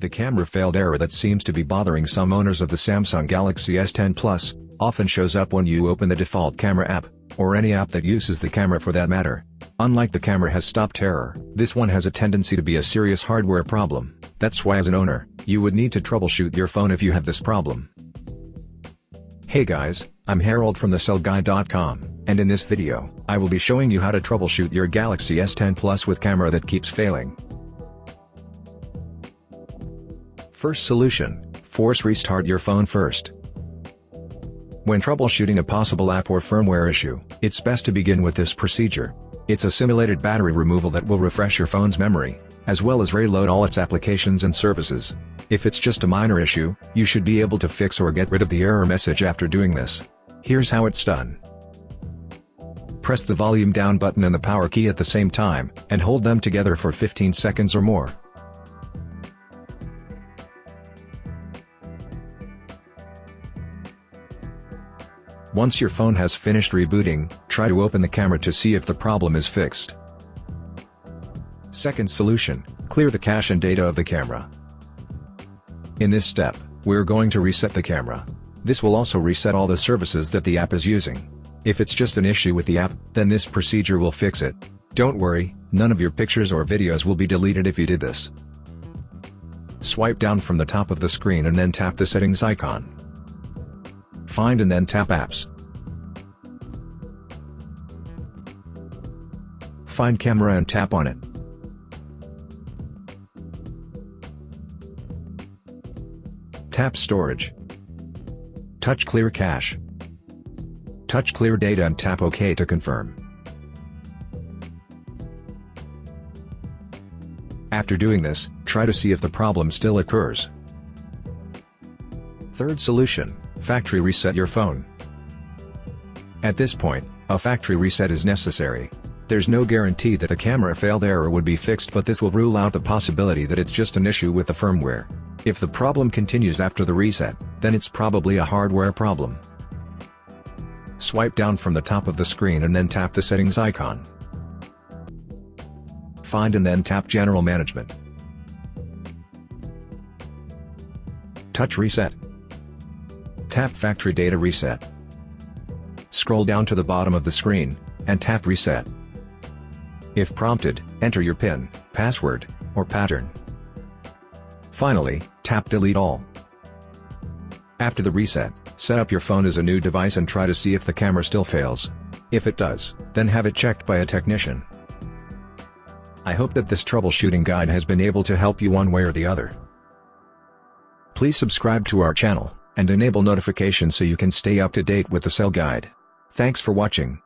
The camera failed error that seems to be bothering some owners of the Samsung Galaxy S10 Plus, often shows up when you open the default camera app, or any app that uses the camera for that matter. Unlike the camera has stopped error, this one has a tendency to be a serious hardware problem. That's why as an owner, you would need to troubleshoot your phone if you have this problem. Hey guys, I'm Harold from thecellguy.com, and in this video, I will be showing you how to troubleshoot your Galaxy S10 Plus with camera that keeps failing. First solution, force restart your phone first. When troubleshooting a possible app or firmware issue, it's best to begin with this procedure. It's a simulated battery removal that will refresh your phone's memory, as well as reload all its applications and services. If it's just a minor issue, you should be able to fix or get rid of the error message after doing this. Here's how it's done. Press the volume down button and the power key at the same time, and hold them together for 15 seconds or more. Once your phone has finished rebooting, try to open the camera to see if the problem is fixed. Second solution, clear the cache and data of the camera. In this step, we're going to reset the camera. This will also reset all the services that the app is using. If it's just an issue with the app, then this procedure will fix it. Don't worry, none of your pictures or videos will be deleted if you did this. Swipe down from the top of the screen and then tap the settings icon. Find and then tap Apps. Find Camera and tap on it. Tap Storage. Touch Clear Cache. Touch Clear Data and tap OK to confirm. After doing this, try to see if the problem still occurs. Third solution, factory reset your phone. At this point, a factory reset is necessary. There's no guarantee that the camera failed error would be fixed, but this will rule out the possibility that it's just an issue with the firmware. If the problem continues after the reset, then it's probably a hardware problem. Swipe down from the top of the screen and then tap the settings icon. Find and then tap General Management. Touch Reset. Tap Factory Data Reset. Scroll down to the bottom of the screen, and tap Reset. If prompted, enter your PIN, password, or pattern. Finally, tap Delete All. After the reset, set up your phone as a new device and try to see if the camera still fails. If it does, then have it checked by a technician. I hope that this troubleshooting guide has been able to help you one way or the other. Please subscribe to our channel, and enable notifications so you can stay up to date with the Cell Guide. Thanks for watching.